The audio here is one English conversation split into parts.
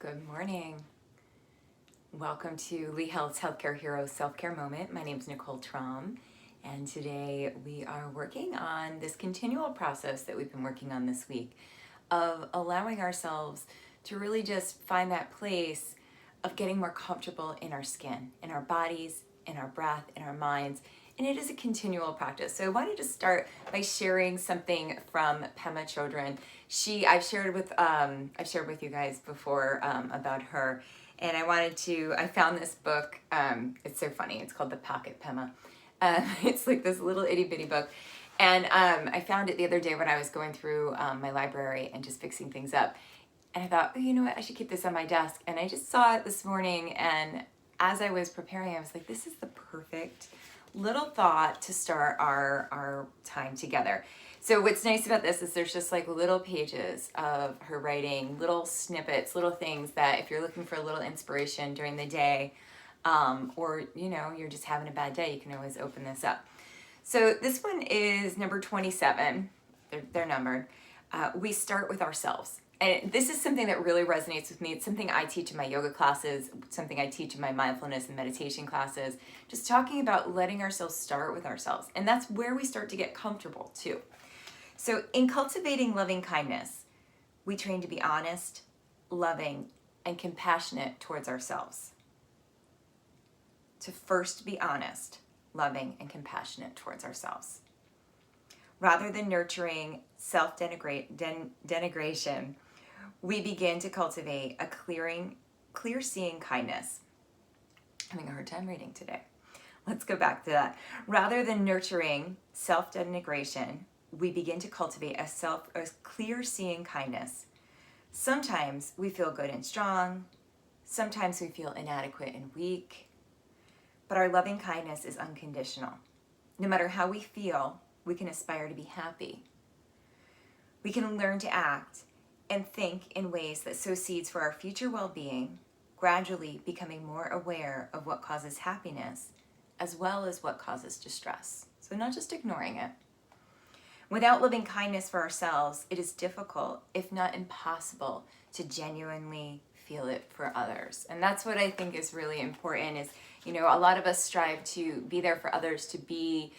Good morning. Welcome to Lee Health's Healthcare Heroes Self-Care Moment. My name is Nicole Traum, and today we are working on this continual process that we've been working on this week of allowing ourselves to really just find that place of getting more comfortable in our skin, in our bodies, in our breath, in our minds. And it is a continual practice. So I wanted to start by sharing something from Pema Chodron. I've shared with you guys before about her, and I found this book. It's so funny. It's called The Pocket Pema. It's like this little itty bitty book, and I found it the other day when I was going through my library and just fixing things up. And I thought, oh, you know what? I should keep this on my desk. And I just saw it this morning, and as I was preparing, I was like, this is the perfect little thought to start our time together. So what's nice about this is there's just like little pages of her writing, little snippets, little things that if you're looking for a little inspiration during the day, or you're just having a bad day, you can always open this up. So this one is number 27. They're numbered. We start with ourselves. And this is something that really resonates with me. It's something I teach in my yoga classes, something I teach in my mindfulness and meditation classes, just talking about letting ourselves start with ourselves. And that's where we start to get comfortable too. So in cultivating loving kindness, we train to be honest, loving, and compassionate towards ourselves. To first be honest, loving, and compassionate towards ourselves. Rather than nurturing self-denigration, we begin to cultivate a clear-seeing kindness. I'm having a hard time reading today. Let's go back to that. Rather than nurturing self-denigration, we begin to cultivate a clear-seeing kindness. Sometimes we feel good and strong. Sometimes we feel inadequate and weak. But our loving kindness is unconditional. No matter how we feel, we can aspire to be happy. We can learn to act and think in ways that sow seeds for our future well-being, gradually becoming more aware of what causes happiness as well as what causes distress. So not just ignoring it. Without loving kindness for ourselves, it is difficult, if not impossible, to genuinely feel it for others. And that's what I think is really important is, a lot of us strive to be there for others, to be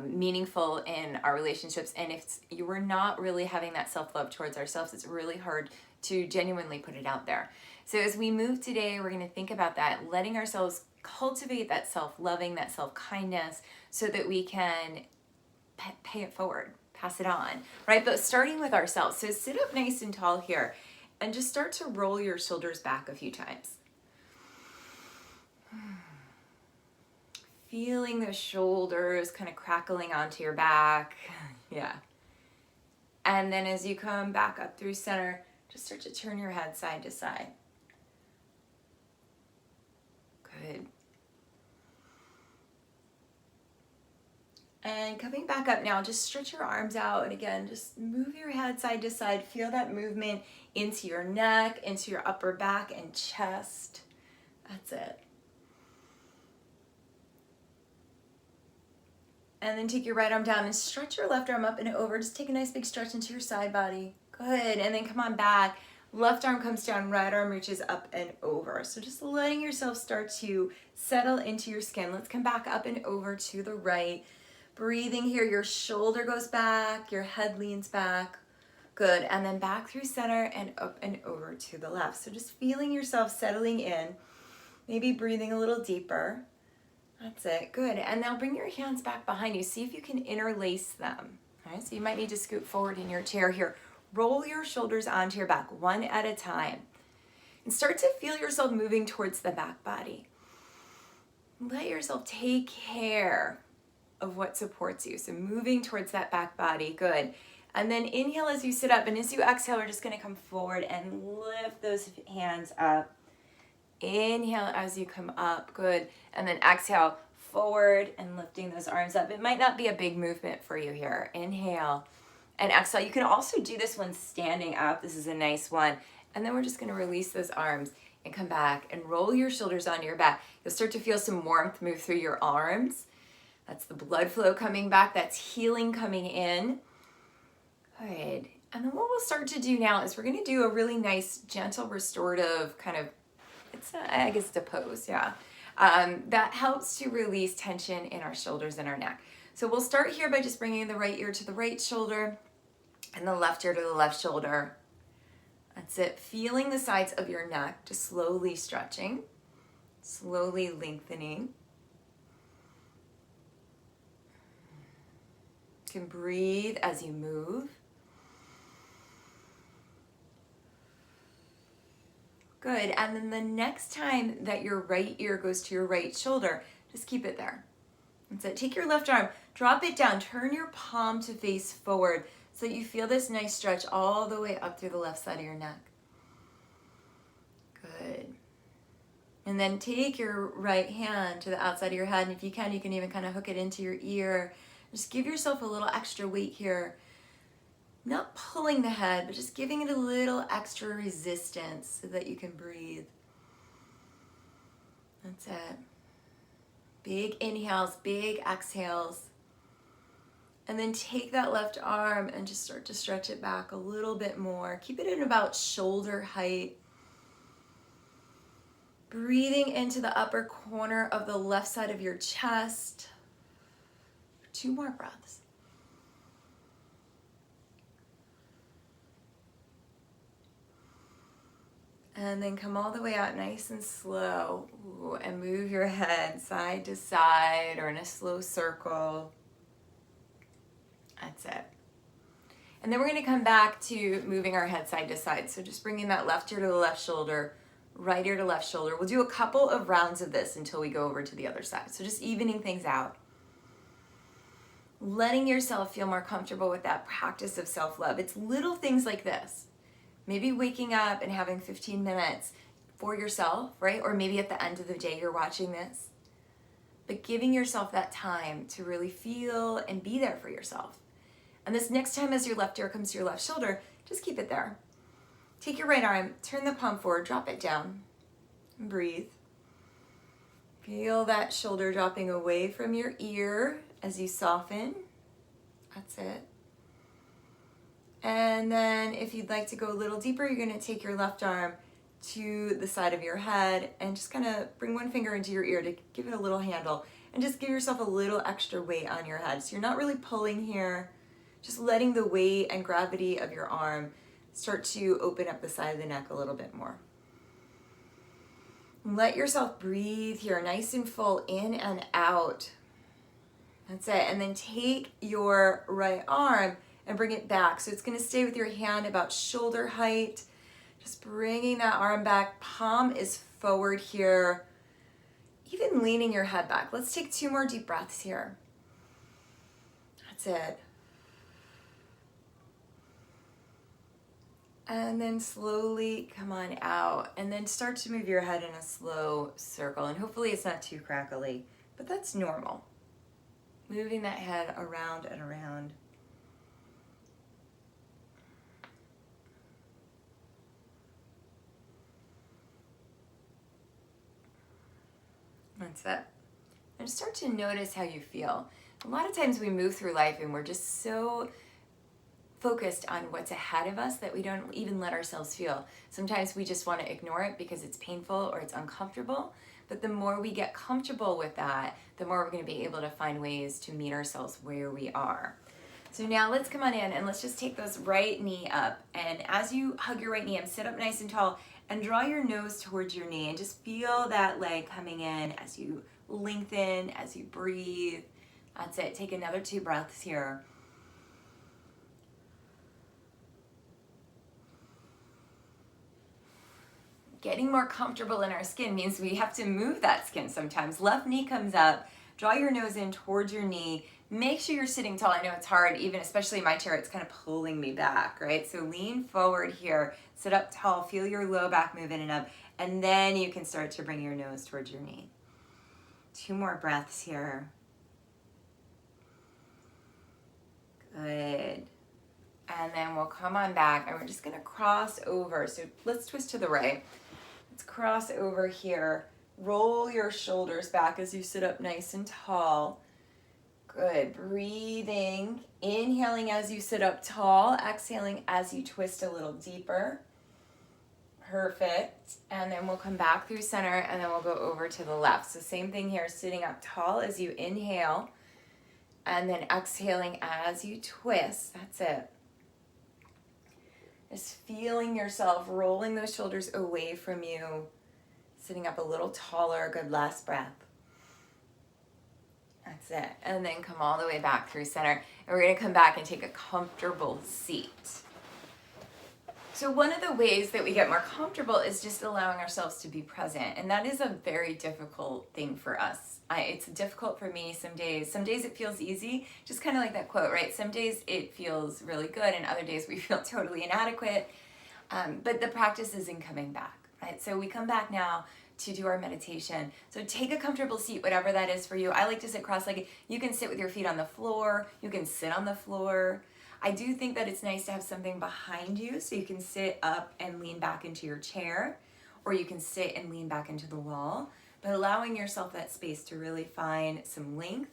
meaningful in our relationships, and if you were not really having that self-love towards ourselves, it's really hard to genuinely put it out there. So as we move today, we're going to think about that, letting ourselves cultivate that self-loving, that self-kindness, so that we can pay it forward, pass it on, right? But starting with ourselves. So sit up nice and tall here and just start to roll your shoulders back a few times. Feeling those shoulders kind of crackling onto your back. Yeah. And then as you come back up through center, just start to turn your head side to side. Good. And coming back up now, just stretch your arms out. And again, just move your head side to side. Feel that movement into your neck, into your upper back and chest. That's it. And then take your right arm down and stretch your left arm up and over. Just take a nice big stretch into your side body. Good. And then come on back. Left arm comes down, right arm reaches up and over. So just letting yourself start to settle into your skin. Let's come back up and over to the right. Breathing here, your shoulder goes back, your head leans back. Good. And then back through center and up and over to the left. So just feeling yourself settling in, maybe breathing a little deeper. That's it. Good. And now bring your hands back behind you. See if you can interlace them. All right. So you might need to scoot forward in your chair here. Roll your shoulders onto your back one at a time. And start to feel yourself moving towards the back body. Let yourself take care of what supports you. So moving towards that back body. Good. And then inhale as you sit up. And as you exhale, we're just going to come forward and lift those hands up. Inhale as you come up, good. And then exhale forward and lifting those arms up. It might not be a big movement for you here. Inhale and exhale. You can also do this one standing up. This is a nice one. And then we're just going to release those arms and come back and roll your shoulders onto your back. You'll start to feel some warmth move through your arms. That's the blood flow coming back. That's healing coming in. Good. And then what we'll start to do now is we're going to do a really nice, gentle, restorative kind of, I guess it's a pose, yeah. That helps to release tension in our shoulders and our neck. So we'll start here by just bringing the right ear to the right shoulder and the left ear to the left shoulder. That's it. Feeling the sides of your neck, just slowly stretching, slowly lengthening. You can breathe as you move. Good. And then the next time that your right ear goes to your right shoulder, just keep it there. That's it. Take your left arm, drop it down, turn your palm to face forward so that you feel this nice stretch all the way up through the left side of your neck. Good. And then take your right hand to the outside of your head, and if you can even kind of hook it into your ear. Just give yourself a little extra weight here. Not pulling the head, but just giving it a little extra resistance so that you can breathe. That's it. Big inhales, big exhales. And then take that left arm and just start to stretch it back a little bit more. Keep it at about shoulder height. Breathing into the upper corner of the left side of your chest. 2 more breaths. And then come all the way out nice and slow. Ooh, and move your head side to side or in a slow circle. That's it. And then we're going to come back to moving our head side to side. So just bringing that left ear to the left shoulder, right ear to left shoulder. We'll do a couple of rounds of this until we go over to the other side. So just evening things out. Letting yourself feel more comfortable with that practice of self-love. It's little things like this. Maybe waking up and having 15 minutes for yourself, right? Or maybe at the end of the day you're watching this. But giving yourself that time to really feel and be there for yourself. And this next time as your left ear comes to your left shoulder, just keep it there. Take your right arm, turn the palm forward, drop it down, and breathe. Feel that shoulder dropping away from your ear as you soften. That's it. And then if you'd like to go a little deeper, you're going to take your left arm to the side of your head and just kind of bring one finger into your ear to give it a little handle and just give yourself a little extra weight on your head. So you're not really pulling here, just letting the weight and gravity of your arm start to open up the side of the neck a little bit more. Let yourself breathe here, nice and full, in and out. That's it. And then take your right arm and bring it back. So it's going to stay with your hand about shoulder height. Just bringing that arm back. Palm is forward here. Even leaning your head back. Let's take 2 more deep breaths here. That's it. And then slowly come on out. And then start to move your head in a slow circle. And hopefully it's not too crackly, but that's normal. Moving that head around and around. That's it. And start to notice how you feel. A lot of times we move through life and we're just so focused on what's ahead of us that we don't even let ourselves feel. Sometimes we just want to ignore it because it's painful or it's uncomfortable. But the more we get comfortable with that, the more we're going to be able to find ways to meet ourselves where we are. So now let's come on in and let's just take those right knee up. And as you hug your right knee up, sit up nice and tall and draw your nose towards your knee and just feel that leg coming in as you lengthen, as you breathe. That's it. Take another 2 breaths here. Getting more comfortable in our skin means we have to move that skin sometimes. Left knee comes up, draw your nose in towards your knee. Make sure you're sitting tall. I know it's hard, even especially in my chair, it's kind of pulling me back, right? So lean forward here, sit up tall, feel your low back move in and up, and then you can start to bring your nose towards your knee. 2 more breaths here. Good. And then we'll come on back and we're just gonna cross over. So let's twist to the right. Let's cross over here. Roll your shoulders back as you sit up nice and tall. Good. Breathing, inhaling as you sit up tall, exhaling as you twist a little deeper. Perfect. And then we'll come back through center and then we'll go over to the left. So same thing here, sitting up tall as you inhale and then exhaling as you twist. That's it. Just feeling yourself rolling those shoulders away from you, sitting up a little taller. Good. Last breath. That's it. And then come all the way back through center. And we're going to come back and take a comfortable seat. So one of the ways that we get more comfortable is just allowing ourselves to be present. And that is a very difficult thing for us. It's difficult for me some days. Some days it feels easy, just kind of like that quote, right? Some days it feels really good and other days we feel totally inadequate. But the practice is in coming back, right? So we come back now to do our meditation. So take a comfortable seat, whatever that is for you. I like to sit cross-legged. You can sit with your feet on the floor. You can sit on the floor. I do think that it's nice to have something behind you so you can sit up and lean back into your chair, or you can sit and lean back into the wall, but allowing yourself that space to really find some length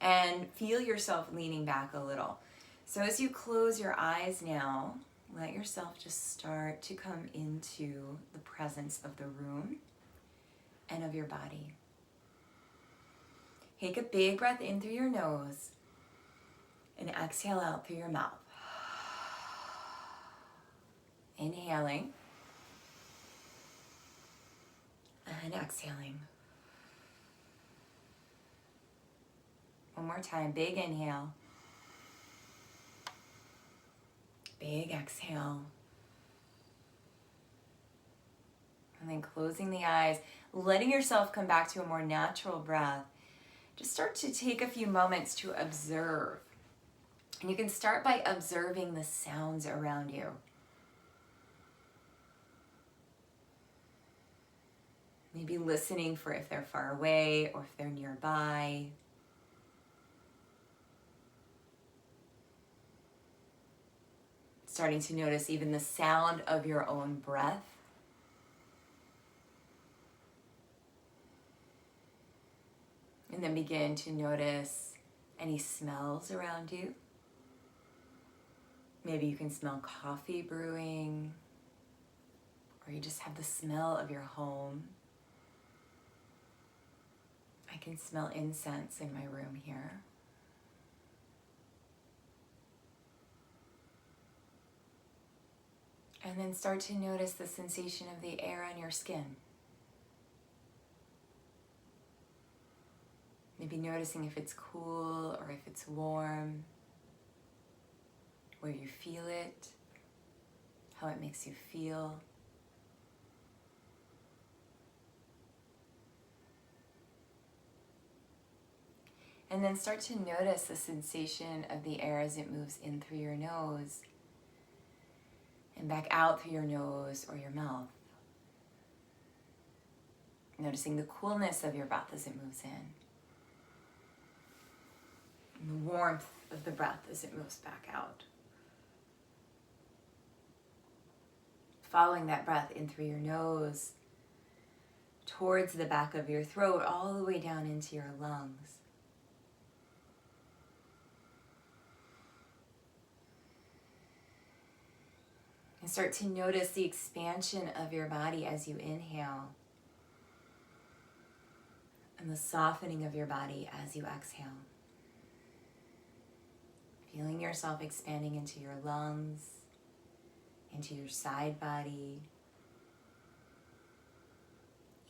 and feel yourself leaning back a little. So as you close your eyes now, let yourself just start to come into the presence of the room and of your body. Take a big breath in through your nose and exhale out through your mouth. Inhaling and exhaling. One more time, big inhale. Big exhale. And then closing the eyes, letting yourself come back to a more natural breath. Just start to take a few moments to observe. And you can start by observing the sounds around you. Maybe listening for if they're far away or if they're nearby. Starting to notice even the sound of your own breath. And then begin to notice any smells around you. Maybe you can smell coffee brewing, or you just have the smell of your home. I can smell incense in my room here. And then start to notice the sensation of the air on your skin. Maybe noticing if it's cool or if it's warm, where you feel it, how it makes you feel. And then start to notice the sensation of the air as it moves in through your nose and back out through your nose or your mouth. Noticing the coolness of your breath as it moves in. And the warmth of the breath as it moves back out. Following that breath in through your nose, towards the back of your throat, all the way down into your lungs. And start to notice the expansion of your body as you inhale, and the softening of your body as you exhale. Feeling yourself expanding into your lungs, into your side body,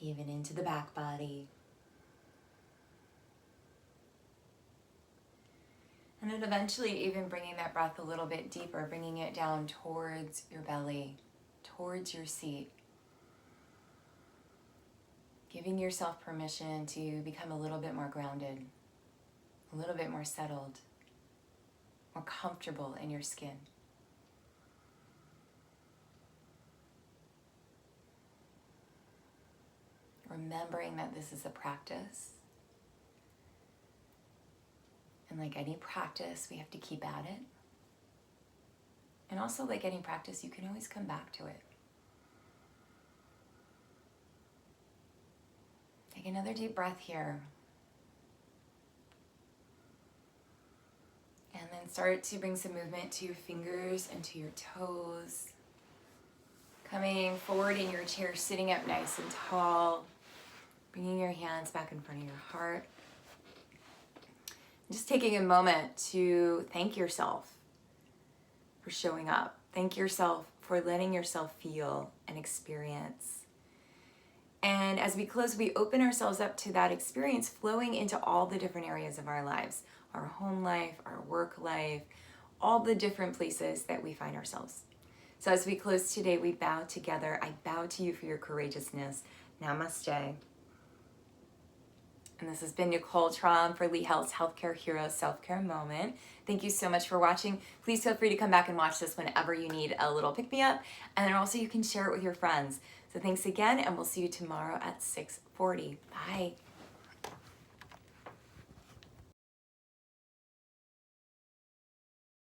even into the back body. And then eventually even bringing that breath a little bit deeper, bringing it down towards your belly, towards your seat. Giving yourself permission to become a little bit more grounded, a little bit more settled, more comfortable in your skin. Remembering that this is a practice. And like any practice, we have to keep at it. And also like any practice, you can always come back to it. Take another deep breath here. start to bring some movement to your fingers and to your toes. Coming forward in your chair, sitting up nice and tall. Bringing your hands back in front of your heart. Just taking a moment to thank yourself for showing up. Thank yourself for letting yourself feel and experience. And as we close, we open ourselves up to that experience flowing into all the different areas of our lives, our home life, our work life, all the different places that we find ourselves. So as we close today, we bow together. I bow to you for your courageousness. Namaste. And this has been Nicole Traum for Lee Health's Healthcare Hero Self-Care Moment. Thank you so much for watching. Please feel free to come back and watch this whenever you need a little pick-me-up. And then also you can share it with your friends. So thanks again, and we'll see you tomorrow at 6:40. Bye.